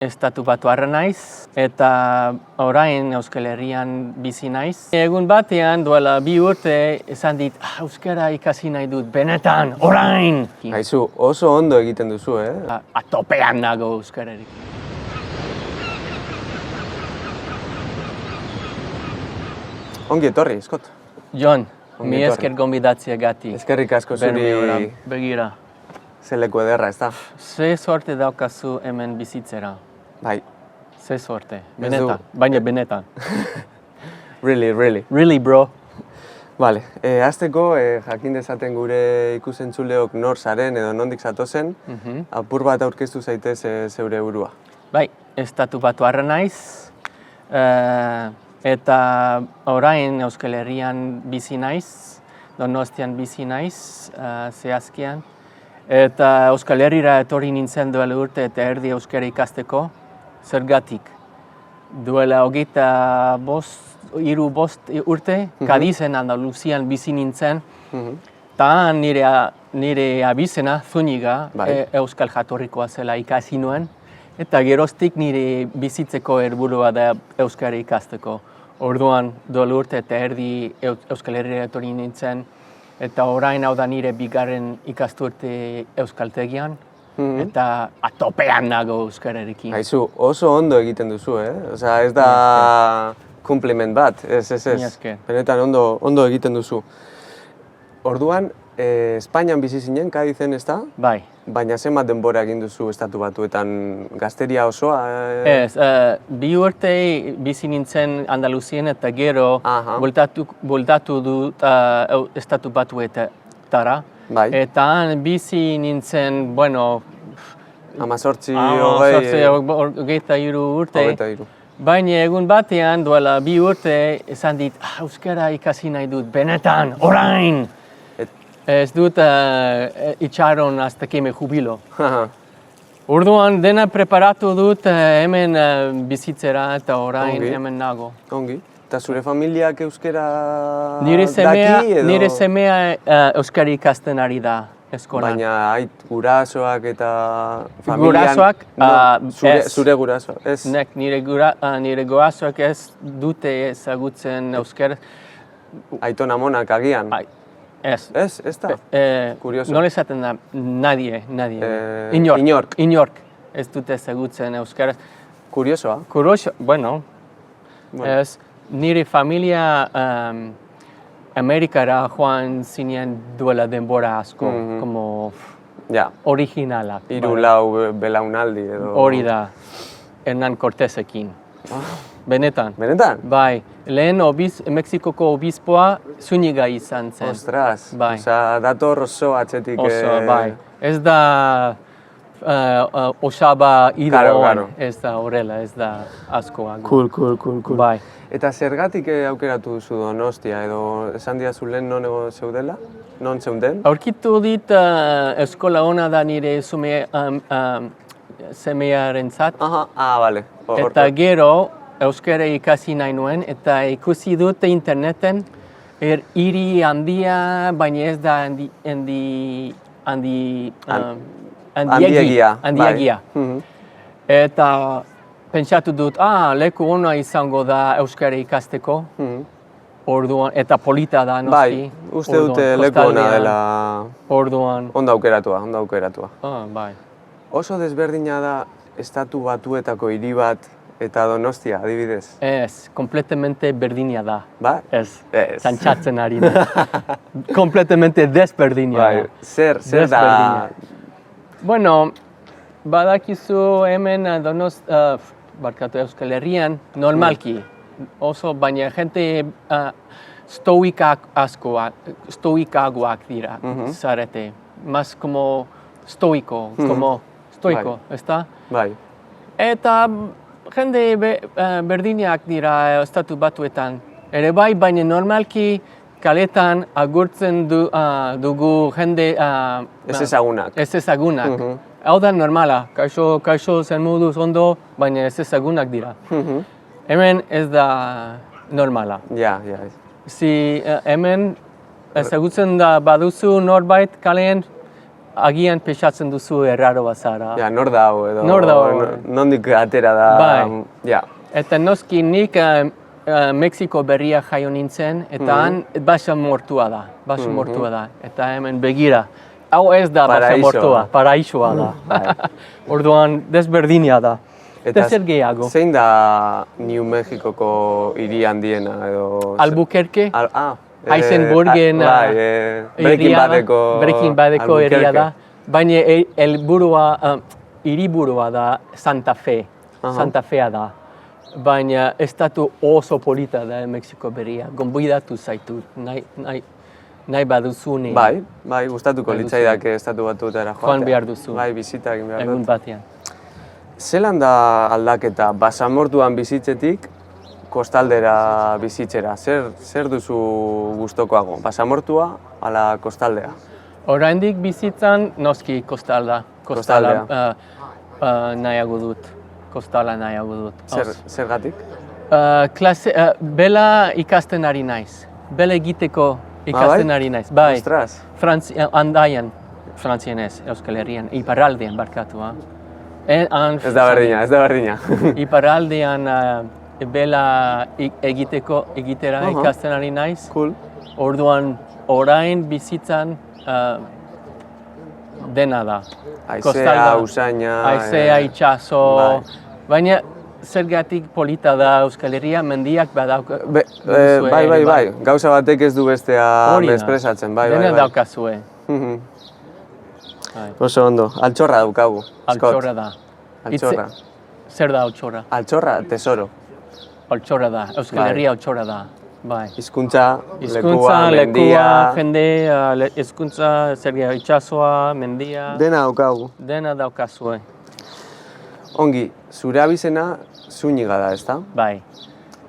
Estatu batuarra naiz, eta orain Euskal Herrian bizi naiz. Egun batean duela 2 urte esan dit, euskara ikasi nahi dut, benetan, orain! Aizu, oso ondo egiten duzu, Atopean nago euskararik. Ongi etorri, Scott. Jon, Ongi mi etorri. esker gonbidatzeagatik. Eskerrik asko zuri Begira. zeleko ederra, ezta? Ze sorte daukazu hemen bizitzera. Bai, Ze sorte, du- benetan, baina benetan. really. Really, bro. Vale, hasteko jakin dezaten gure ikusentzuleok nor zaren edo nondik zatozen, apur bat aurkeztu zaitez zeure burua. Bai, estatu batuarra naiz, eta orain Euskal Herrian bizi naiz, Donostian bizi naiz, zehazkian. Eta Euskal Herrira etorri nintzen duela urte eta erdi euskara ikasteko, zergatik. Duela 23 urte, Kadizen, Andaluzian bizi nintzen, eta nire abizena, Zuniga, Bai. euskal jatorrikoa zela ikasi nuen, eta geroztik nire bizitzeko helburua da euskara ikasteko. Orduan, duela urte eta erdi Euskal Herrira etorri nintzen, eta orain hau da nire bigarren ikasturte euskaltegian, eta atopean nago euskararekin. Aizu, oso ondo egiten duzu, Osea, ez da kompliment bat, ez. Mila esker. Benetan ondo egiten duzu. Orduan, Espainian bizi zinen, Kadizen, ez da? Bai. Baina zenbat denbora egin duzu estatu batuetan, gazteria osoa? Ez, 2 urte bizi nintzen Andaluzien eta gero Aha. bueltatu dut estatu batuetara. Bai. Eta han bizi nintzen, bueno, 18, 23 urte. 23. Baina egun batean duela 2 urte esan dit, euskara ikasi nahi dut, benetan, orain! Ez dut itxaron hasta que me jubilo. Orduan dena preparatu dut hemen bizitzera eta orain Ongi. hemen nago. Ongi. Eta zure familiak euskara Nire daki edo? Nire semea euskara ikasten ari da eskolan. Baina gurasoak eta familian... Gurasoak, ez. Zure gurasoak, ez? Nire gurasoak ez dute ezagutzen euskara. Aiton amonak agian? Ez. Ez da? Kurioso. Nola esaten da, nadie. Inork. Ez dute ezagutzen euskaraz. Kuriosoa. Bueno, ez, nire familia Amerikara joan zinen duela denbora asko, como Ja, originalak. 3-4 belaunaldi edo... Hori da, Hernán Cortesekin. Benetan. Benetan? Bai, lehen Mexikoko obispoa Zuniga izan zen. Ostras, Bai. Osea, dator oso atzetik... Oso, bai. Ez da osaba Claro. ez da horrela, ez da askoa. Cool. Bai. Eta zergatik aukeratu duzu Donostia edo esan didazu lehen non zeudela? Non zeunden? Aurkitu dit eskola ona da nire semearentzat. Bale. Eta gero euskara ikasi nahi nuen eta ikusi dut interneten hiri handia, baina ez da handiegia. Eta pentsatu dut, leku ona izango da euskara ikasteko. Orduan, eta polita da, noski. Bai, uste dute leku ona dela... Orduan. Ondo aukeratua. Bai. Oso desberdina da estatu batuetako hiri bat eta Donostia, adibidez. Ez, kompletamente berdina da. Ba? Ez, txantxatzen ari da. Kompletamente desberdina da. Bai, zer da... Bueno, badakizu hemen Euskal Herrian, normalki. Oso, baina jente stoikagoak dira, zarete. Más como stoiko, ez da? Bai. Eta jende berdinak dira estatu batuetan. Ere bai, baina normalki kaletan agurtzen dugu jende... Ez ezagunak. Ez ezagunak. Hau da normala, kaixo zen moduz ondo, baina ez ezagunak dira. Hemen ez da normala. Ja. Hemen ezagutzen da baduzu norbait kalean, agian pexatzen duzu erraro bazara. Ja, nor da hau edo... Nor da hau. Nondik atera da... Bai. Ja. Eta noski nik Mexiko berria jaio nintzen, eta han basamortua da, basamortua da. Eta hemen begira, hau ez da basamortua, paraísoa da. Orduan desberdina da. Eta zer gehiago? Zein da New Mexicoko hiri handiena edo... Albuquerque, Heisenbergen Breaking Badeko herria da. Baina hiriburua da Santa Fe, Santa Fea da. Baina estatu oso polita da Mexiko berria, gonbidatu zaitu, nahi baduzuni. Bai, gustatuko litzaidake estatu batutara joatea. Joan behar duzu. Bai, bisita egin behar dut. Egun batean. Zelan da aldaketa, basamortuan bizitzetik, kostaldera bizitzera? Zer duzu gustokoago, basamortua ala kostaldea? Oraindik bizitzan noski kostaldea. Nahiago dut. Kostala nahiago dut. Zergatik? Bela ikasten ari naiz. Bela egiteko ikasten ari naiz. Bai. Ostras. Andaian, Frantzianez, Euskal Herrian, iparraldean barkatu. Ez da berdina. Iparraldean bela egitera ikasten ari naiz. Cool. Orduan, orain bizitzan dena da. Haizea, usaina... Haizea, itxaso... Baina zergatik polita da Euskal Herria, mendiak badauka... Bai. Gauza batek ez du bestea mespresatzen, bai. Dena daukazue. Oso ondo. Altxorra daukagu. Altxorra da. Altxorra. Zer da altxorra? Altxorra, tesoro. Altxorra da. Euskal Herria altxorra da. Bai. Hizkuntza, lekua, jendea, hizkuntza, zergia itxasoa, mendia... Dena daukagu. Dena daukazue. Ongi, zure abizena Zúñiga da, ezta? Bai.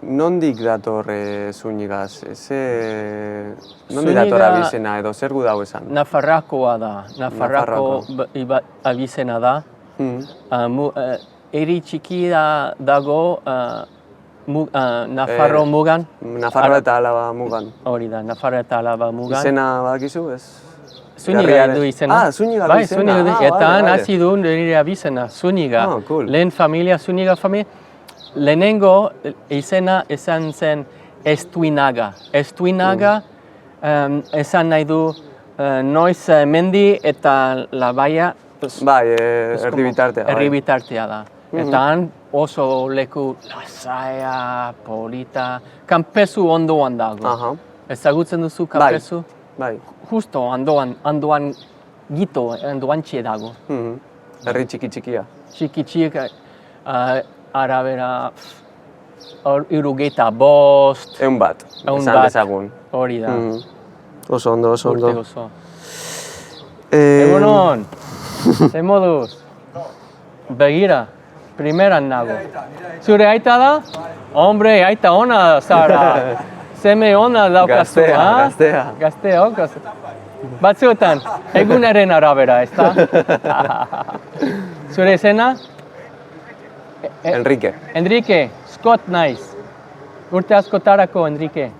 Nondik dator Zúñigaz? Nondik dator abizena edo zer gu dago esan? Nafarrakoa da. Nafarrako abizena da. Eri txiki dago Nafarro mugan. Nafarro eta Alaba mugan. Hori da, Nafarro eta Alaba mugan. Izena badakizu, ez? Zúñiga du izena. Zúñiga du izena. Eta hasi du nire abizena, Zúñiga. Lehen familia, Zúñiga familia. Lehenengo izena esan zen Estuinaga. Estuinaga esan nahi du noiz mendi eta labaia. Bai, erdibitartea. Erdibitartea da. Eta han oso leku lasaia, polita, kanpezu ondoan dago. Ezagutzen duzu kanpezu? Bai. Justo ondoan gito, ondoan txie dago. Herri txiki-txikia. Txiki-txikia, arabera, 75. Egun bat, esan dezagun. Hori da. Oso ondo, oso ondo. Urte oso. Egunon, ze moduz? Begira. Primeran nago. Zure aita da? Hombre, aita ona zara. Seme ona daukazu, Gaztea. Gaztea. Batzuetan, egunaren arabera, ez da? Zure izena? Enrique. Enrique, Scott naiz. Urte askotarako, Enrique.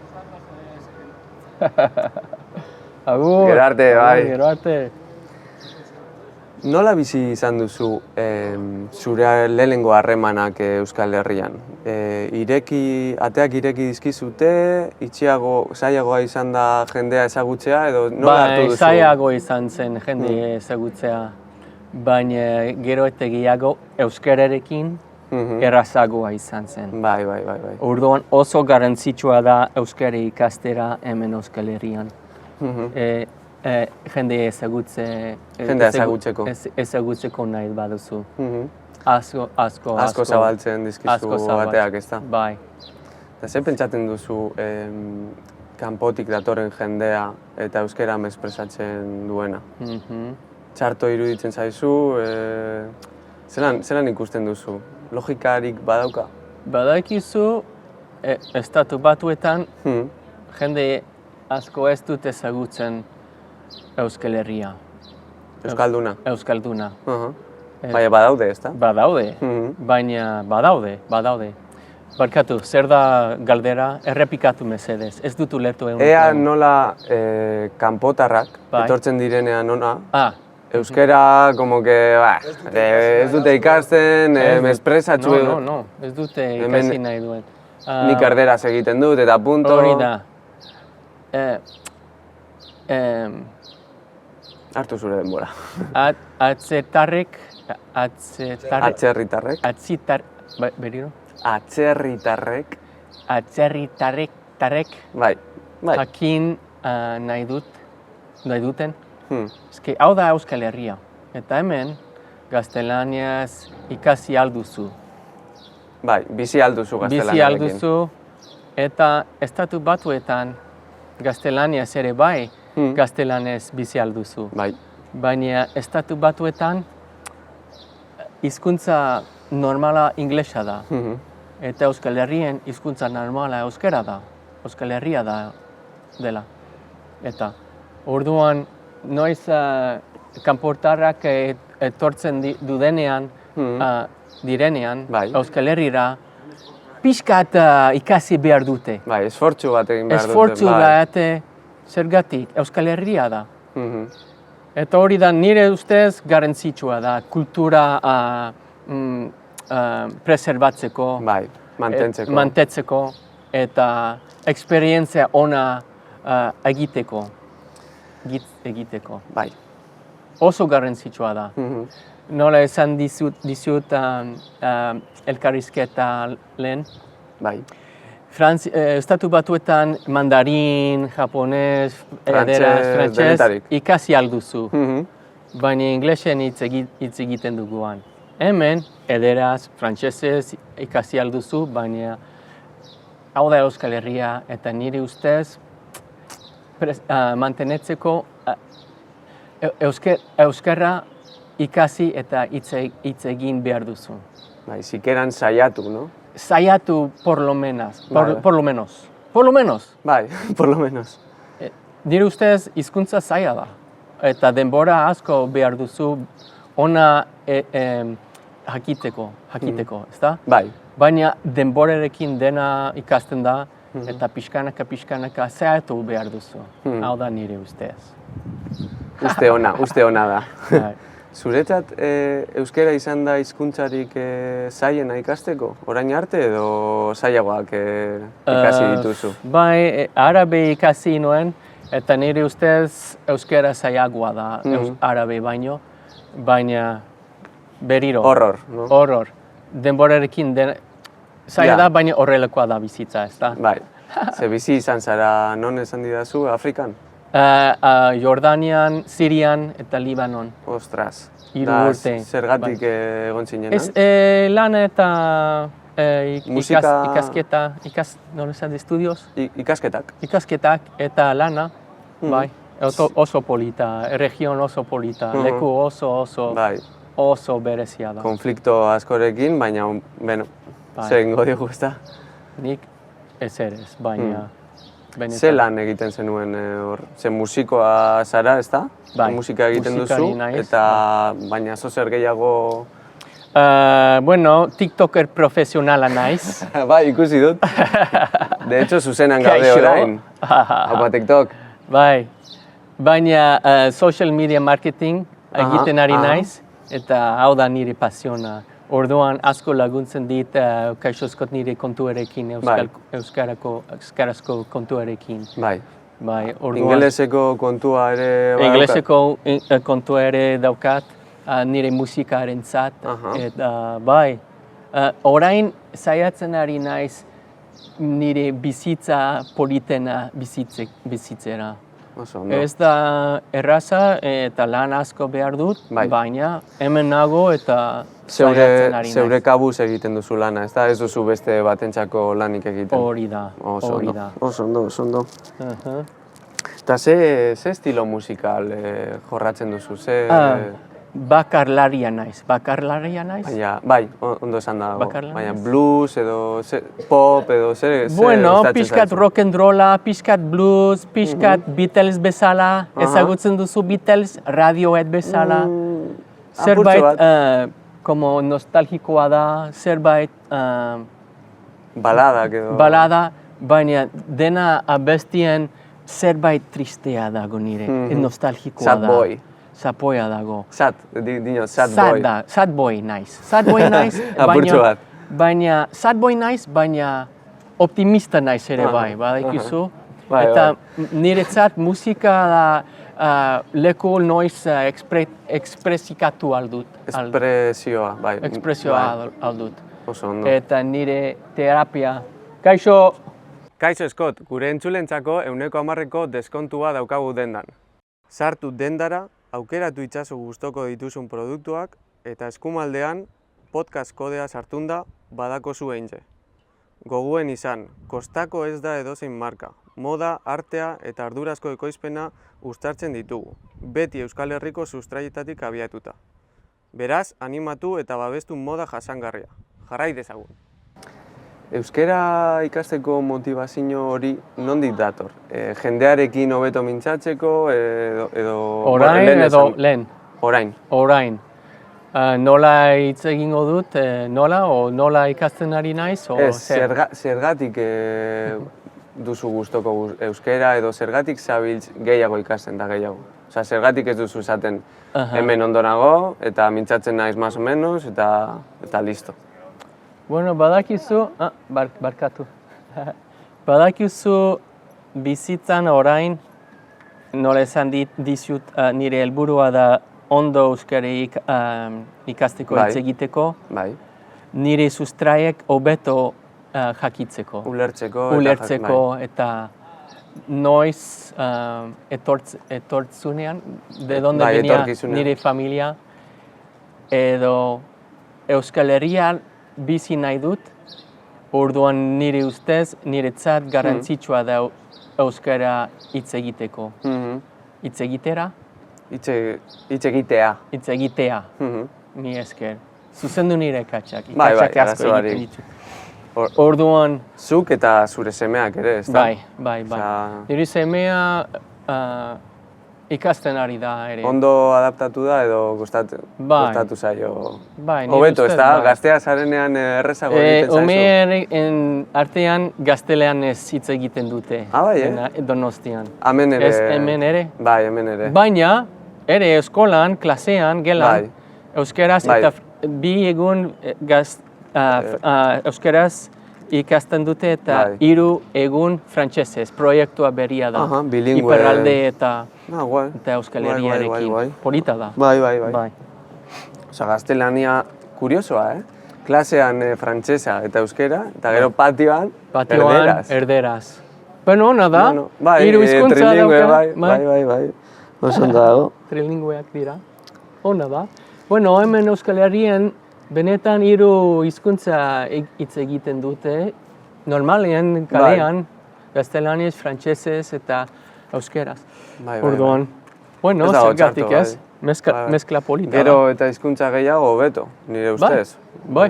Agur. Gero arte, bai. Gero arte. Nola bizi izan duzu zure lehenengo harremanak Euskal Herrian? Ateak ireki dizkizute, zailagoa izan da jendea ezagutzea edo nola hartu duzu? Zailago izan zen jende ezagutzea, baina gero eta gehiago euskararekin errazagoa izan zen. Bai. Orduan oso garrantzitsua da euskara ikastera hemen Euskal Herrian. Jende ezagutzeko nahi baduzu. Asko zabaltzen dizkizu ateak, ezta? Bai. Eta zer pentsatzen duzu kanpotik datorren jendea eta euskara mespresatzen duena? Txarto iruditzen zaizu, zelan ikusten duzu? Logikarik badauka? Badakizu, estatu batuetan jende asko ez dut ezagutzen Euskal Herria. Euskalduna? Euskalduna. Baina badaude, ezta? Badaude, baina badaude. Barkatu, zer da galdera, errepikatu mesedez, ez dutu lertu egun. Ea nola kanpotarrak etortzen direnean ona, Euskera, como que, ez dute ikasten, mespresatxu No, ez dute ikasi nahi duen. nik erderaz egiten dut, eta punto. Hori da. Hartu zure denbora. Atzerritarrek, berriro? Atzerritarrek. Atzerritarrek Bai. jakin nahi duten. Eske, hau da Euskal Herria. Eta hemen, gaztelaniaz ikasi alduzu. Bai, bizi alduzu gaztelaniarekin. Bizi alduzu, eta estatu batuetan gaztelaniaz ere bai, gaztelanez bizi alduzu. Bai. Baina estatu batuetan hizkuntza normala inglesa da. Eta Euskal Herrien hizkuntza normala euskera da. Euskal Herria da dela. Eta orduan noiz kanportarrak etortzen direnean Euskal Herrira pixkat ikasi behar dute. Bai, esfortzu bat egin behar dute. Esfortzu bat zergatik Euskal Herria da. Eta hori da nire ustez garrantzitsua da kultura preserbatzeko, bai, mantentzeko eta esperientzia ona egiteko. Bai. Oso garrantzitsua da. Nola esan dizut elkarrizketa lehen. Bai. Estatu batuetan mandarin, japonez, frantses ikasi alduzu. Baina inglesen hitz egiten duguan. Hemen, ederaz, frantsesez ikasi alduzu, baina hau da Euskal Herria eta nire ustez mantenetzeko euskarra ikasi eta hitz egin behar duzu. Bai, zikeran saiatu, no? Saiatu por lo menos. Bai, por lo menos. Nire ustez hizkuntza zaila da. Eta denbora asko behar duzu ona jakiteko, ezta? Bai. Baina denborarekin dena ikasten da eta pixkanaka saiatu behar duzu. Hau da nire ustez. Uste ona da. Zuretzat, euskera izan da hizkuntzarik zailena ikasteko, orain arte edo zailagoak ikasi dituzu? Bai, arabe ikasi nuen, eta nire ustez euskera zailagoa da arabe baino, baina berriro. Horror, no? Horror. Denborarekin zaila da, baina horrelakoa da bizitza, ez da? Bai. Ze bizi izan zara, non esan didazu, Afrikan? Jordanian, Sirian eta Libanon. Ostras. 3 urte. Zergatik egon zinenan? Lan eta ikasketa, nola esan, estudios? Ikasketak. Ikasketak eta lana, bai. Oso polita, region oso polita, leku oso berezia da. Konflikto askorekin, baina, zer egingo diogu, ezta? Nik ez, baina... Ze lan egiten zenuen hor? Ze musikoa zara, ezta? Bai, musika egiten duzu, eta baina zozer gehiago... TikToker profesionala naiz. Bai, ikusi dut. De hecho, zuzenan gaude orain. Haupa TikTok. Bai, baina social media marketing egiten ari naiz, eta hau da nire pasiona. Orduan asko laguntzen dit kaixozkot nire kontuarekin, euskarazko kontuarekin. Bai. Orduan... Ingeleseko kontua ere... Ingeleseko kontua ere daukat, nire musikarentzat. Eta bai, orain saiatzen ari naiz nire bizitza politena bizitzera. Ez da erraza eta lan asko behar dut, baina hemen nago eta saiatzen ari naiz. Zeure kabuz egiten duzu lana, ez da? Ez duzu beste batentzako lanik egiten? Hori da. Oso ondo. Eta ze estilo musikal jorratzen duzu? Bakarlaria naiz. Bai, ondo esan da. Baina blues edo pop edo zer... Pixkat rock and rolla, pixkat blues, pixkat Beatles bezala, ezagutzen duzu Beatles, Radiohead bezala. Zerbait como nostalgikoa da, zerbait... Balada, baina dena abestien zerbait tristea dago nire, nostalgikoa da. Sad boy. zapoia dago. Sad boy. Sad boy naiz. Sad boy naiz, Apurtxo bat. baina sad boy naiz, baina optimista naiz ere bai, badakizu. Bai, Eta niretzat musika da leku noiz ekspresikatu aldut. Espresioa, bai. Ekspresioa aldut. Oso ondo. Eta nire terapia. Kaixo! Kaixo Scott, gure entzulentzako 110% deskontua daukagu dendan. Sartu dendara, aukeratu itzazu gustoko dituzun produktuak eta eskumaldean podcast kodea sartunda badakozu eintze. Goguen izan, kostako ez da edozein marka. Moda, artea eta ardurazko ekoizpena uztartzen ditugu, beti Euskal Herriko sustraietatik abiatuta. Beraz, animatu eta babestu moda jasangarria. Jarrai dezagun. Euskara ikasteko motivazio hori nondik dator? Jendearekin hobeto mintzatzeko edo... Orain edo lehen? Orain. Orain. Nola hitz egingo dut, nola ikasten ari naiz? Zergatik duzu gustoko euskara edo zergatik zabiltz gehiago ikasten da gehiago? Osa, zergatik ez duzu esaten hemen ondo nago eta mintzatzen naiz más o menos eta listo. Bueno, badakizu, barkatu. Badakizu bizitzan orain, nola esan dizut nire helburua da ondo euskara ikasteko hitz egiteko, nire sustraiek hobeto jakitzeko. Ulertzeko eta noiz etortzunean, de donde venía nire familia, edo Euskal Herrian bizi nahi dut, orduan nire ustez, niretzat garrantzitsua da euskara hitz egiteko. Hitz egitera? Hitz egitea. Mi esker. Zuzendu nire katxak. Bai, asko egiten ditu. Orduan... Zuk eta zure semeak ere, ez da? Bai. Nire semea ikasten ari da ere. Ondo adaptatu da edo gustatu zaio? Bai, hobeto, ez da? Gaztea zarenean errezago egiten zaizu? Umeen artean gaztelean ez hitz egiten dute. Donostian. Hemen ere? Hemen ere. Bai, hemen ere. Baina, ere eskolan, klasean, gelan, euskeraz eta bi egun euskeraz ikasten dute eta 3 egun frantsesez. Proiektua berria da. Iparralde eta Euskal Herriarekin. Polita da. Bai. Osa, gaztelania kuriosoa, Klasean frantsesa eta euskera, eta gero patioan erderaz. Bueno, ona da. 3 hizkuntza dauka. Bai. Oso ondo dago. Trilingueak dira. Ona da. Bueno, hemen Euskal Herrian benetan 3 hizkuntza hitz egiten dute. Normalean kalean gaztelaniaz, frantsesez eta euskeraz. Orduan, bueno, zergatik ez, mezkla polita. Gero eta hizkuntza gehiago hobeto, nire ustez. Bai,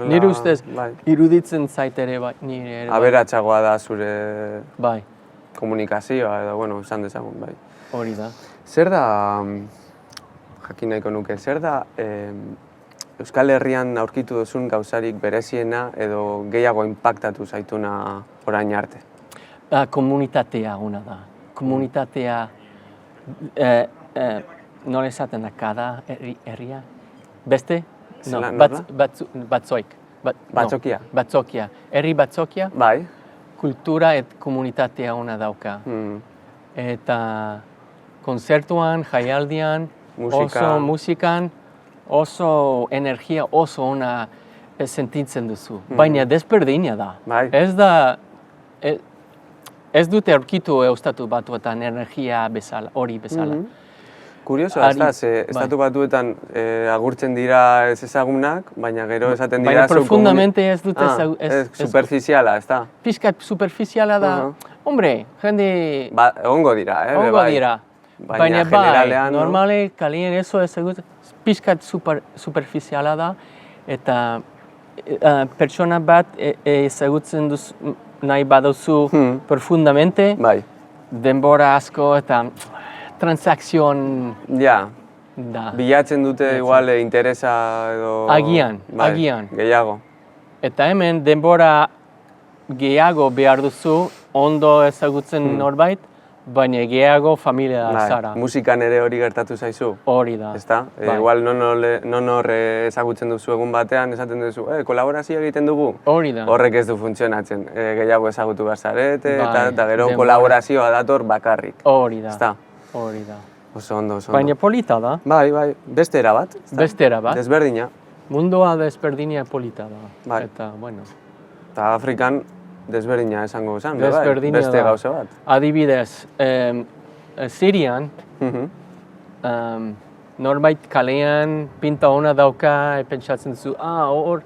nire ustez, iruditzen zait ere nire ere. Aberatsagoa da zure komunikazioa edo, bueno, esan dezagun, bai. Hori da. Zer da, jakin nahiko nuke, zer da Euskal Herrian aurkitu duzun gauzarik bereziena edo gehiago inpaktatu zaituna orain arte? Komunitatea ona da. Komunitatea, nola esaten da, kada herria? Beste? Batzoik. Batzokia. Herri batzokia. Bai. Kultura eta komunitatea ona dauka. Eta konzertuan, jaialdian, oso musikan, oso energia, oso ona sentitzen duzu. Baina desberdina da. Ez da... Ez dute aurkitu Estatu Batuetan energia hori bezala. Kuriosoa, ez da, Estatu Batuetan agurtzen dira ez ezagunak, baina gero esaten dira... Baina profundamente ez dute ezagunak. Superficiala, ez da? Piskat superficiala da. Hombre, jende... Egongo dira, Egongo dira. Baina normale kalien eso ezagutzen. Piskat superficiala da, eta pertsona bat ezagutzen duzu nahi baduzu profundamente, denbora asko eta transakzion da. Bilatzen dute igual interesa edo... Agian. Gehiago. Eta hemen denbora gehiago behar duzu, ondo ezagutzen norbait, baina gehiago familia zara. Musikan ere hori gertatu zaizu? Hori da. Ezta? Igual non horre ezagutzen duzu egun batean, esaten duzu, kolaborazio egiten dugu? Hori da. Horrek ez du funtzionatzen. Gehiago ezagutu behar zarete, eta gero kolaborazioa dator bakarrik. Hori da. Ezta? Hori da. Oso ondo. Baina polita da. Bai, beste era bat. Beste era bat. Desberdina. Mundua desberdina polita da. Bai. Eta, bueno. Eta Afrikan desberdina esango zen, desberdina beste da. gauza bat. Adibidez, Sirian, norbait kalean pinta ona dauka, pentsatzen duzu, hor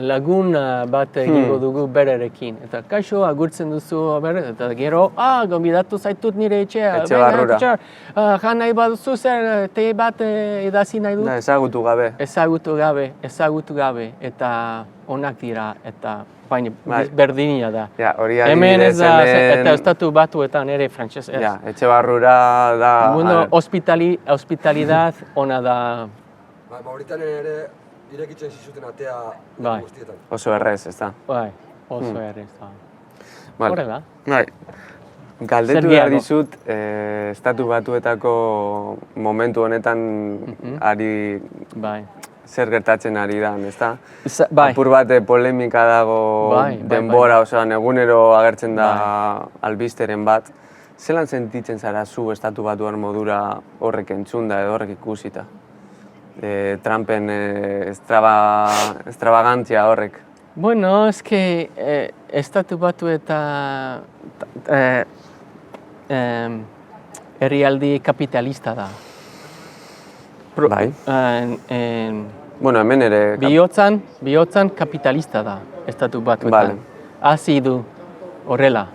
lagun bat egingo dugu bererekin. Eta kaixo agurtzen duzu bere, eta gero, gonbidatu zaitut nire etxea. Etxe barrura. Jan nahi baduzu zer, te bat edazi nahi dut. Ezagutu gabe. Ezagutu gabe, eta onak dira, eta baina berdina da. Hemen ez da, eta estatu batuetan ere frantses ez. Etxe barrura da... Bueno, hospitalidad ona da. Mauritanen ere irekitzen zizuten atea guztietan. Oso errez, ez da? Bai, oso errez da. Horrela. Bai. Galdetu behar dizut, estatu batuetako momentu honetan ari... zer gertatzen ari da, ezta? Apur bat polemika dago denbora, osoan egunero agertzen da albisteren bat. Zelan sentitzen zara zu estatu batuan modura horrek entzunda edo horrek ikusita? Trumpen extravagantzia horrek. Bueno, es que estatu batu eta herrialdi kapitalista da. Bai. Bueno, hemen ere... Bihotzan kapitalista da, estatu batuetan. Hazi du horrela,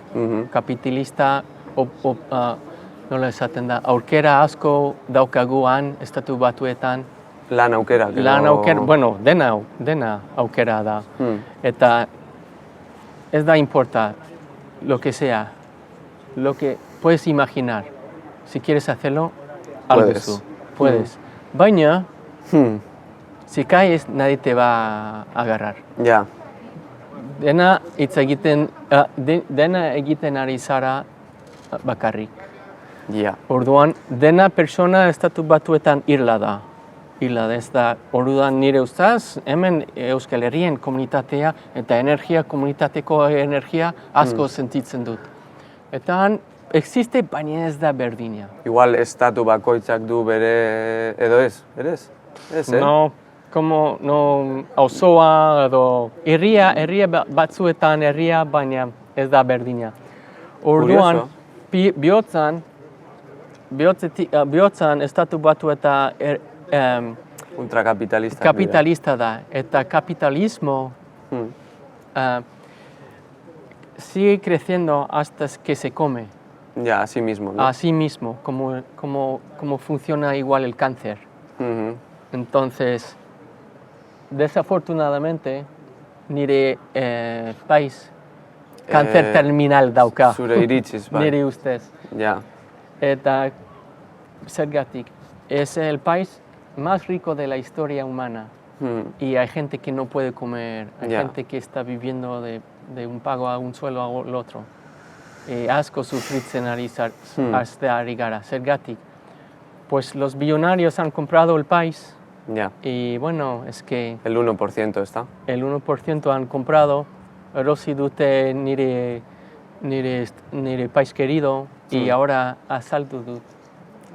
kapitalista, nola esaten da, aukera asko daukaguan estatu batuetan. Lan aukera. Bueno, dena aukera da. Eta ez da importa lo que sea, lo que puedes imaginar. Si quieres hacerlo, alduzu. Puedes. Baina, si caes, nadie te va a agarrar. Ja. Dena egiten ari zara bakarrik. Ja. Orduan, dena persona estatu batuetan irla da. Ez da, orduan nire ustez, hemen Euskal Herrien komunitatea eta komunitateko energia asko sentitzen dut. Eta existe, baina ez da berdina. Igual estatu bakoitzak du bere edo ez, berez? Ez, No, auzoa edo herria batzuetan baina ez da berdina. Orduan, bihotzan estatu batu eta ultrakapitalista da. Eta kapitalismo sigue creciendo hasta que se come. Ya, así mismo, ¿no? Así mismo, como funciona igual el cáncer. Entonces, desafortunadamente, nire país cáncer terminal dauka. Zure iritziz, bai. Nire ustez. Ja. Eta zergatik, es el país más rico de la historia humana. Y hay gente que no puede comer, hay gente que está viviendo de un pago a un suelo al otro. Asko sufritzen ari gara. Zergatik, pues los billonarios han comprado el país. Y bueno, es que... El 1% está. El 1% han comprado, erosi dute nire país querido, y ahora asaltu dut.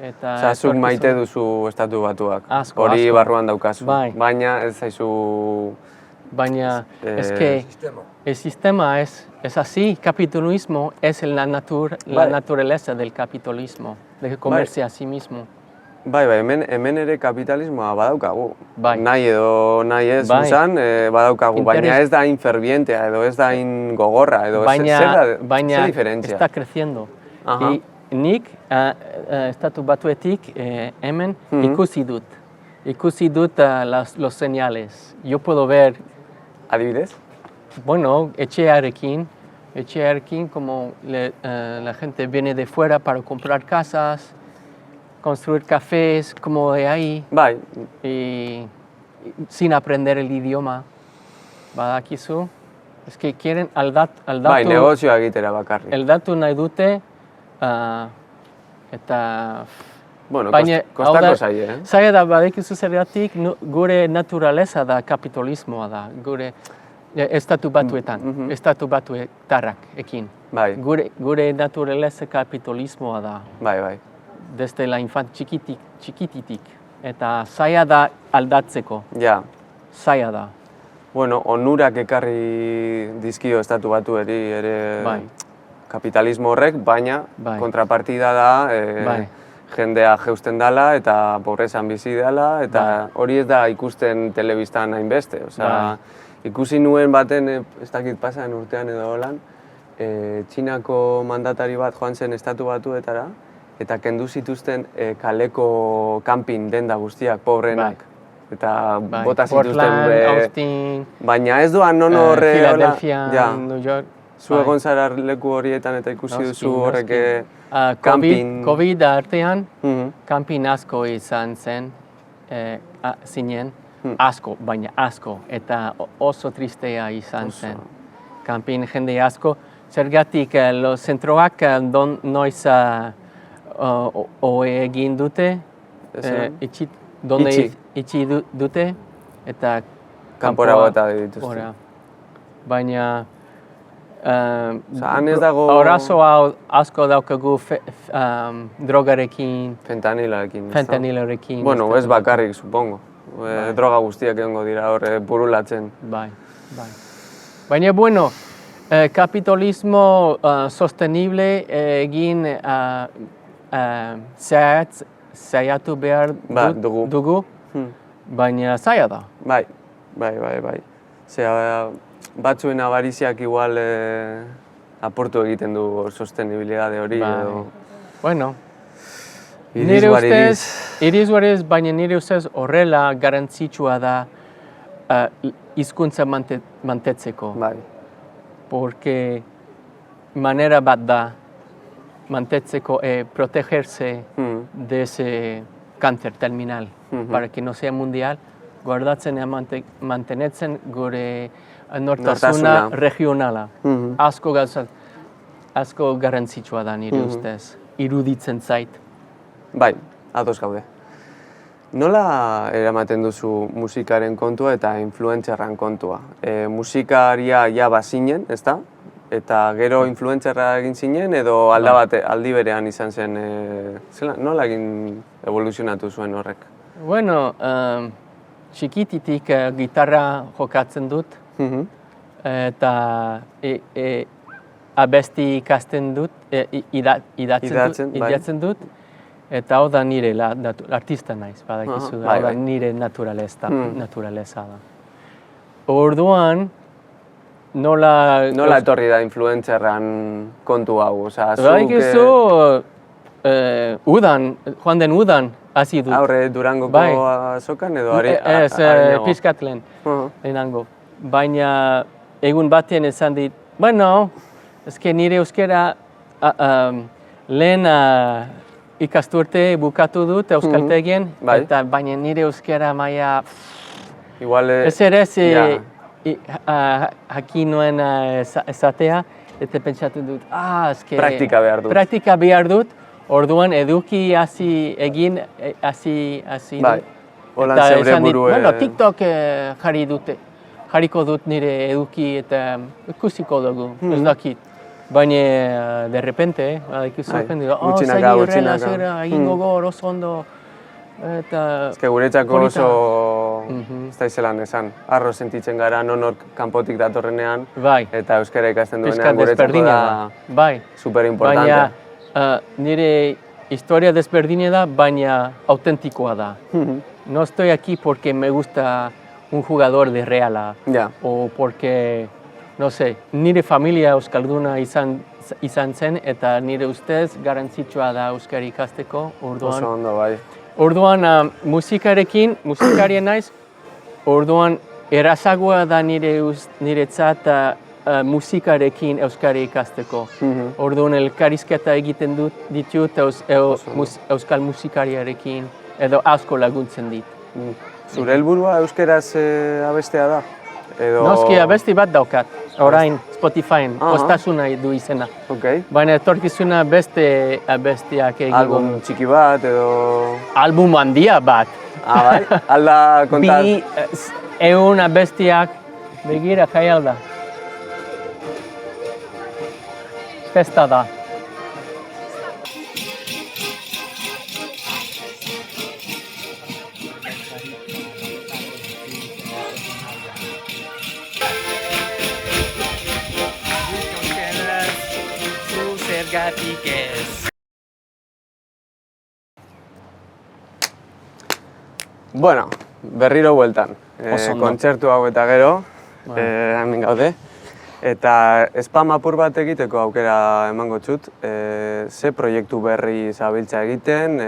Osa, zuk maite duzu estatu batuak. Asko. Hori barruan daukazu. Bai. Baina ez zaizu... Baina, es que el sistema es así, capitalismo es la naturaleza del capitalismo, de comerse a sí mismo. Bai, hemen ere kapitalismoa badaukagu. Bai. Nahi edo nahi ez usan, badaukagu, baina ez da inferbientea edo ez da ingogorra edo zer diferentzia? Está creciendo. Y nik, estatu batuetik, hemen ikusi dut los señales. Yo puedo ver... ¿Adibidez? Bueno, etxearekin, como la gente viene de fuera para comprar casas, construir cafés, como de ahí. Bai. Y sin aprender el idioma. Badakizu. Es que quieren aldatu... Bai, negozioa egitera bakarrik. Aldatu nahi dute Eta... Bueno, baina, kostako zaie, zaila da, badakizu zergatik, gure naturaleza da kapitalismoa da, gure estatu batuetan, estatu batuetarrak ekin. Bai. Gure naturaleza kapitalismoa da. Bai. Desde la txikititik. Eta zaila da aldatzeko. Ja. Zaila da. Bueno, onurak ekarri dizkio estatu batueri ere kapitalismo horrek, baina kontrapartida da jendea jeusten dela eta pobrezan bizi dela, eta hori ez da ikusten telebistan hainbeste. Osea, ikusi nuen baten, ez dakit pasan urtean edo holan, Txinako mandatari bat joan zen estatu batuetara, eta kendu zituzten kaleko kanpin denda guztiak, pobreenak. Eta bota zituzten Portland, Austin, baina ez doan non horre... Philadelphia, New York. Zu egon zara leku horietan eta ikusi duzu horrek kanpin... COVID artean, kanpin asko izan zen, zinen, asko, baina asko, eta oso tristea izan zen. Kanpin jende asko, zergatik zentroak noiz egin dute, itxi dute, eta kanpora bota dituzte. Baina han ez dago... Arazoa asko daukagu drogarekin, fentanilarekin. Bueno, ez bakarrik, supongo. Droga guztiak egongo dira horre burulatzen. Bai. Baina, bueno, kapitalismo sostenible egin zaiatu behar dugu, baina zaila da. Bai. Zera, batzuen avariziak igual aportu egiten du sostenibilidade hori edo... Bueno, nire ustez, irizguarez, baina nire ustez horrela garantzitsua da hizkuntza mantetzeko. Bai. Porque manera bat da mantetzeko, protegerse de ese cáncer terminal, para que no sea mundial, guardatzen mantenetzen gure nortasuna regionala. Asko garrantzitsua da nire ustez, iruditzen zait. Bai, ados gaude. Nola eramaten duzu musikaren kontua eta influentzerran kontua? Musikaria ja bazinen, ezta? Eta gero influentzerra egin zinen edo aldi berean izan zen, nola egin evoluzionatu zuen horrek? Bueno, txikititik gitarra jokatzen dut, eta abesti ikasten dut, idatzen dut, eta hau da nire artista naiz, badakizu, hau da nire naturaleza da. Orduan, nola etorri da influentzerran kontu hau? Badakizu, joan den udan hasi dut. Aurre Durangoko azokan edo Ez, pixkat lehenango. Baina egun batean esan dit, bueno, nire euskera lehen ikasturte bukatu dut euskaltegien, eta baina nire euskera maila... Ez ere jakin nuen esatea, eta pentsatu dut, praktika behar dut, orduan eduki hasi dut. Holan zeure burue... TikTok jarriko dut nire eduki eta ikusiko dugu, ez dakit. Baina, de repente, gutxinaka, egingo gor, oso ondo. Guretzako oso, ez da izelan esan, arro sentitzen gara nonok kanpotik datorrenean, eta euskara ikasten duenean guretzako da superimportantea. Baina, nire historia desberdina da, baina autentikoa da. No estoy aquí porque me gusta un jugador de Reala, o porque, no sé, nire familia euskalduna izan zen, eta nire ustez garantzitsua da euskara ikasteko. Oso ondo, bai. Orduan, musikarien naiz, orduan, erazagoa da niretzat musikarekin euskara ikasteko. Orduan, elkarrizketa egiten ditut euskal musikariarekin, edo asko laguntzen dit. Zure helburua euskeraz abestea da? Noski, abesti bat daukat, orain. Spotifyn, Aha. postasuna du izena. Ok. Baina etorkizuna beste abestiak egingo. Album txiki bat edo... Album handia bat. Ah, bai? Alda kontaz... Bi, egun abestiak, begira, jai alda. Festa da. Zergatik ez. Bueno, berriro bueltan. Oso ondo. Kontzertu hau eta gero, Bai. hemen gaude. Eta spam apur bat egiteko aukera emango txut. Ze proiektu berri zabiltza egiten,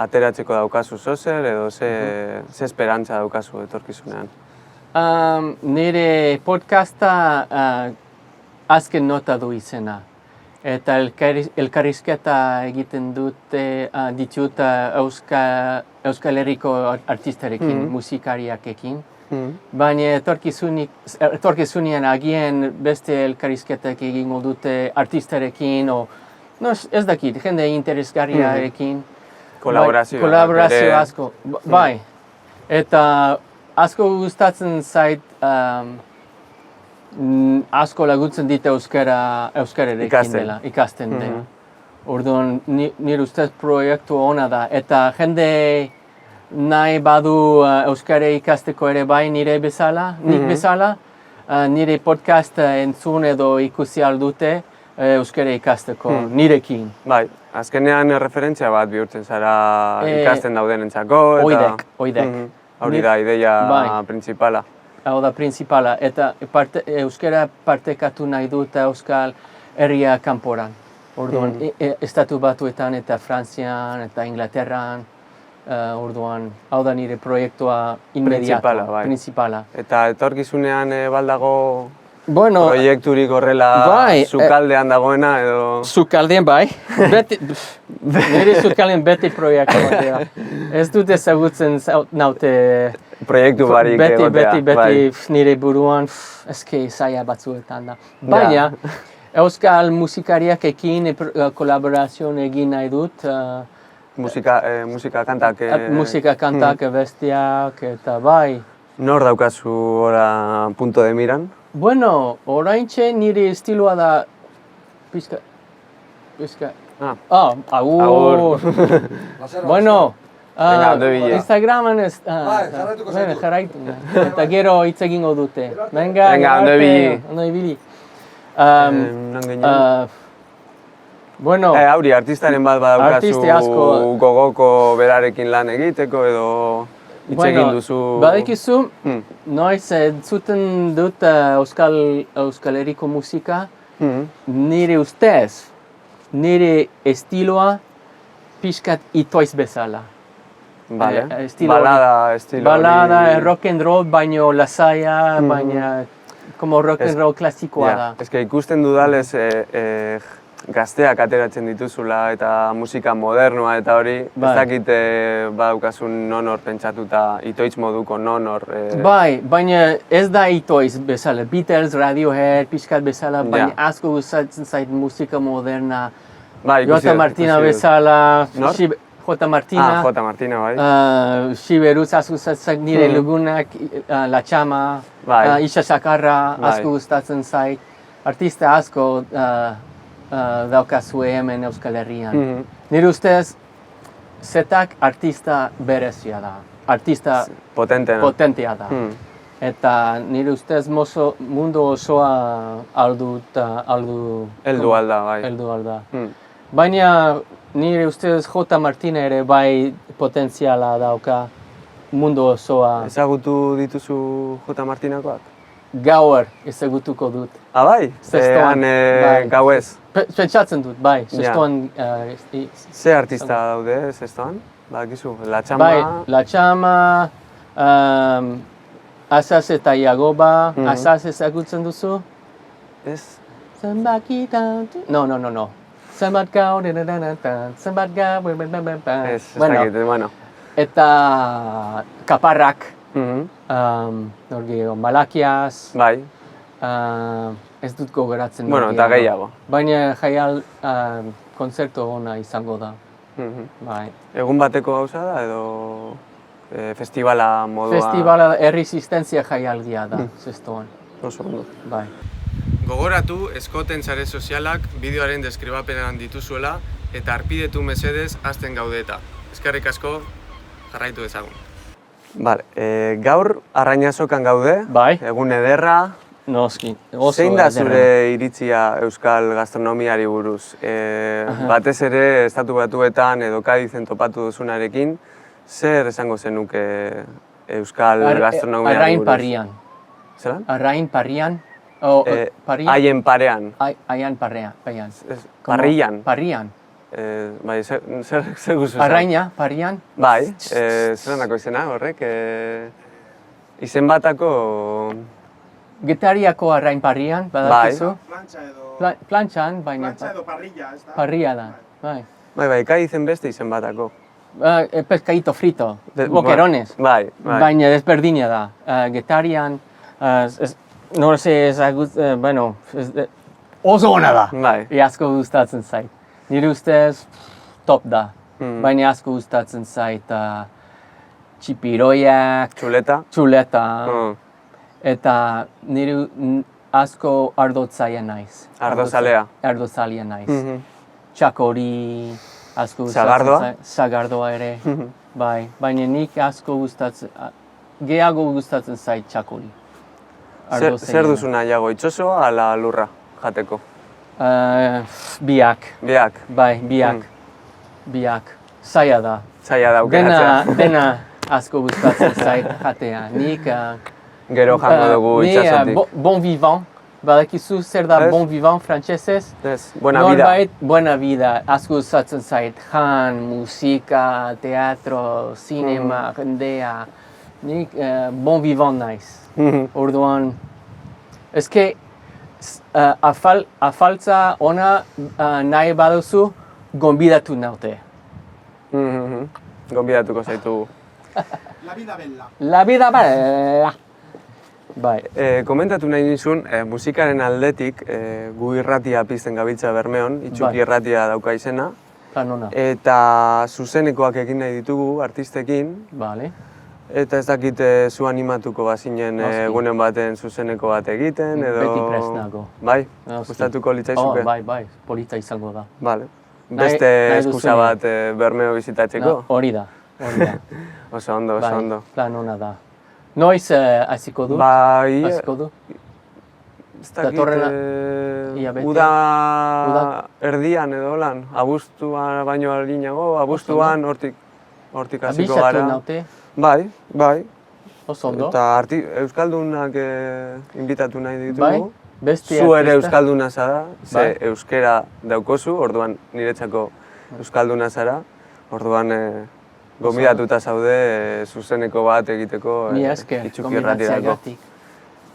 ateratzeko daukazu zozer edo ze esperantza daukazu etorkizunean. Nire podcasta azken nota du izena. Eta elkarrizketa egiten dute ditut Euskal Herriko artistarekin, musikariakekin. Baina etorkizunean agian beste elkarrizketak egingo dute artistarekin, ez dakit, jende interesgarriarekin. Kolaborazio asko, bai. Eta asko gustatzen zait asko laguntzen dit euskararekin dela, ikasten dela. Orduan, nire ustez proiektu ona da. Eta jende nahi badu euskara ikasteko ere bai nire bezala, nik bezala, nire podcast entzun edo ikusi aldute euskara ikasteko nirekin. Bai, azkenean referentzia bat bihurtzen zara ikasten daudenentzako. Oidek. Hori da ideia principala. Hau da principala, eta euskara partekatu nahi dut Euskal Herria kanporan. Orduan, Estatu Batuetan eta Frantzian eta Inglaterran, orduan, hau da nire proiektua inmediato, principala. Eta etorkizunean baldago bueno, proiekturik horrela sukaldean dagoena edo... Sukaldean bai, nire sukaldean beti proiektua dira. Ez dut ezagutzen naute... Proiektu barik egotea. Beti nire buruan, eske zaila batzuetan da. Baina, euskal musikariak ekin kolaborazioan egin nahi dut. Musika kantak... Musika kantak, bestiak eta bai. Nor daukazu ora punto de miran? Bueno, oraintxe nire estiloa da... Pizka... Agur! Bueno... Instagraman ez... Jarraitu. Eta gero hitz egingo dute. Venga, ondo ibili. Bueno... Hauri, artistaren bat badaukazu gogoko berarekin lan egiteko edo hitz egin duzu... Badakizu, noiz entzuten dut Euskal Herriko musika, nire ustez, nire estiloa pixkat itoiz bezala. Balada estilo. Balada, rock and roll, baino lasaia, baina como rock and roll klasikoa da. Ez que ikusten dudalez gazteak ateratzen dituzula eta musika modernoa eta hori, ez dakit badaukazun nonor pentsatuta, itoitz moduko nonor. Bai, baina ez da itoiz bezala, Beatles, Radiohead, pixkat bezala, baina asko gustatzen zait musika moderna. Jota Martina bezala, Jota Martina. Jota Martina, bai. Xiberuz asko gustatzen nire lagunak, La Chama, Isa Sakarra, asko gustatzen zait. Artista asko daukazue hemen Euskal Herrian. Nire ustez, Zetak artista berezia da. Artista potentea da. Eta nire ustez mundu osoa heldu alda. Baina nire ustez Jota Martina ere bai potentziala dauka mundu osoa. Ezagutu dituzu Jota Martinakoak? Gaur ezagutuko dut. Bai? Zestoan gauez? Pentsatzen dut, bai. Zestoan... Ze artista daude Zestoan? Badakizu, La Chama? Bai, La Chama, Azaz eta Iagoba. Azaz ezagutzen duzu? Ez. No. Zenbat gau, zenbat gau, ez dakit, bueno. Eta Kaparrak, Malakiaz. Bai. Ez dut gogoratzen. Bueno, eta gehiago. Baina jaial kontzertu ona izango da. Bai. Egun bateko gauza da edo festivala moduan? Festivala erresistentzia jaialdia da, zestoan. Oso ondo. Bai. Gogoratu Eskoten sare sozialak bideoaren deskribapenean dituzuela eta arpidetu mesedez hasten gaude eta. Eskerrik asko, jarraitu dezagun. Vale, gaur Arrainazokan gaude, Bai. egun ederra. Noski, oso Zein da ederra. zure iritzia euskal gastronomiari buruz? Batez ere Estatu Batuetan edo Kadizen topatu duzunarekin, zer esango zenuke euskal gastronomiari Arrain buruz? Parrian. Zelan? Arrain Parrian. Parrian. Haien parean. Aian Parrian. Parrian. Parrian. Bai, zer guzu? Arraina, Parrian. Bai, zelanako izena horrek? Izen batako... Getariako arrain Parrian, badakizu? Plantxa edo... Plantxan, baina... Plantxa edo parrilla, ez da? Parrilla da, bai. Bai, Kadizen beste izen batako. Pescadito frito, boquerones. Bai. Baina desberdina da. Getarian, no sé, bueno, oso ona da. Bai. Asko gustatzen zait. Nire ustez top da. Baina asko gustatzen zait txipiroiak, txuleta. Eta nire asko ardotzaia naiz. Ardozalea. Ardozalea naiz. Txakori, asko gustatzen Sagardoa? zait. Sagardoa ere, bai. Baina nik asko gustatzen, gehiago gustatzen zait txakori. Zer duzu nahiago, itxosoa ala lurra jateko? Biak. Biak? Bai, biak. Biak. Zaila da. Zaila da aukeratzea. Dena asko gustatzen zait jatea. Nik... Gero jango dugu itxasotik. Bon vivant. Badakizu zer da bon vivant frantsesez? Ez, buena vida. Norbait, buena vida. Asko gustatzen zait. Jan, musika, teatro, cinema, jendea. Nik bon vivant naiz. Orduan, eske afaltza ona nahi baduzu, gonbidatu naute. Gonbidatuko zaitugu. La vida bella. La vida bella. Bai. Komentatu nahi nizun, musikaren aldetik gu irratia pizten gabiltza Bermeon, Itxuki irratia dauka izena. Planona. Eta zuzenekoak egin nahi ditugu artistekin. Bale. Eta ez dakit zu animatuko bazinen egunen baten zuzeneko bat egiten, edo... Beti prest nago. Bai? Gustatuko litzaizuke? Bai, polita izango da. Bale. Beste eskusa bat Bermeo bizitatzeko? Hori da. Oso ondo, oso ondo. Plan ona da. Noiz hasiko du? Bai... Hasiko du? Ez dakit... Uda erdian edo lan. Abuztuan baino alginago, abuztuan hortik hasiko gara. Abixatu naute? Bai. Oso ondo. Eta euskaldunak inbitatu nahi ditugu. Bai, zu ere euskalduna zara, ze euskera daukozu, orduan niretzako euskalduna zara. Orduan gonbidatuta zaude zuzeneko bat egiteko Itxuki irratirako.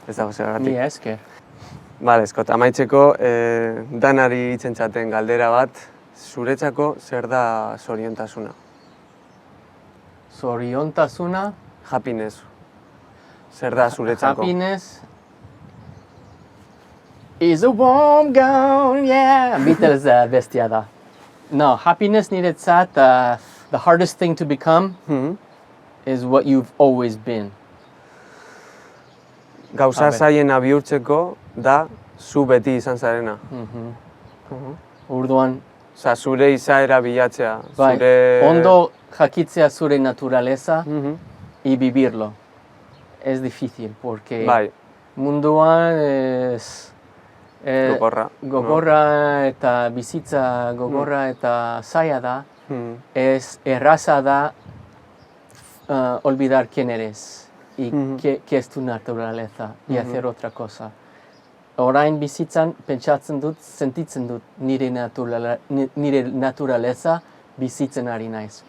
Ez dago zergatik. Mi esker. Bale, Eskot, amaitzeko danari itzentzaten galdera bat, zuretzako zer da zoriontasuna? Zoriontasuna? Happiness. Zer da zuretzako? Happiness is a warm gown, yeah. Beatles bestia da. No, happiness niretzat, the hardest thing to become is what you've always been. Gauza zaiena bihurtzeko da zu beti izan zarena. Orduan, zure izaera bilatzea. Bai, ondo jakitzea zure naturaleza y vivirlo. Es difícil, porque munduan gogorra eta bizitza gogorra eta zaila da. Erraza da olvidar quién eres y qué es tu naturaleza y hacer otra cosa. Orain bizitzan pentsatzen dut, sentitzen dut nire naturaleza bizitzen ari naiz.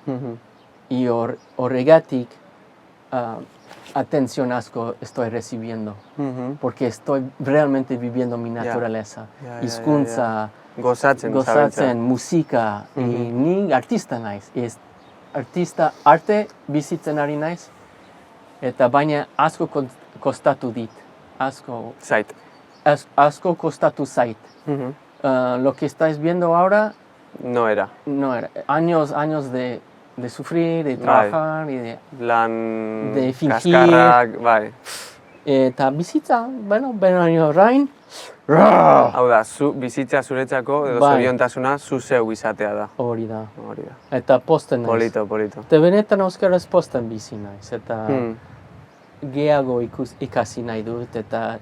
Y horregatik atención asko estoy recibiendo, porque estoy realmente viviendo mi naturaleza. Hizkuntza, gozatzen, musika, ni artista naiz. Arte bizitzen ari naiz, eta baina asko kostatu dit. Asko. Zait. asko kostatu zait. Lo que estáis viendo ahora No era. no era. Años de sufrir, de trabajar y de... Lan De fingir. kaskarrak, bai. Eta bizitza, bueno, benaino orain, Hau da, bizitza zuretzako edo Bai. zoriontasuna zu zeu izatea da. hori da. Hori da. Eta posten naiz. Polito, polito. Eta benetan euskaraz posten bizi naiz, eta Hmm. gehiago ikasi nahi dut, eta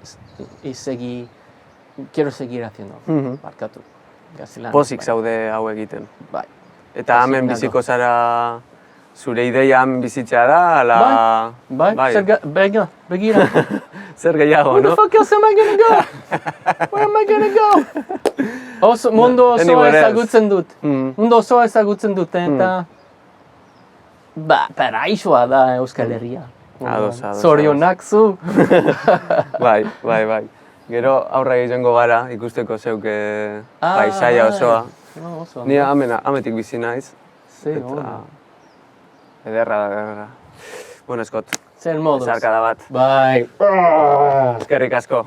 quiero seguir haciendo. Barkatu. Gaztelaniaz, Pozik bai. zaude hau egiten. Bai. Eta hemen Pozik biziko zara, zure ideia hemen bizitzea da, ala... Bai, begira. Zer gehiago, Where the no? fuck else am I gonna go? Where am I gonna go? Mundu osoa anywhere else. ezagutzen dut. Mm. Mundu osoa ezagutzen dut, eta... Paraisua da Euskal Herria. Ados, ados, Zorionak zu. Bai, bai, bai. Gero aurra izango gara, ikusteko zeuke paisaia osoa. No, oso. Ni ametik bizi naiz. Ze, Eta ona. ederra da, ederra. Bueno, Eskot, Zer moduz. zarkada bat. Bai. Eskerrik asko.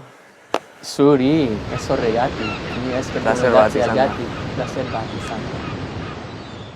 Zuri, ez horregatik. Ni eskerrik Plazer bat izan da. Plazer bat izan da.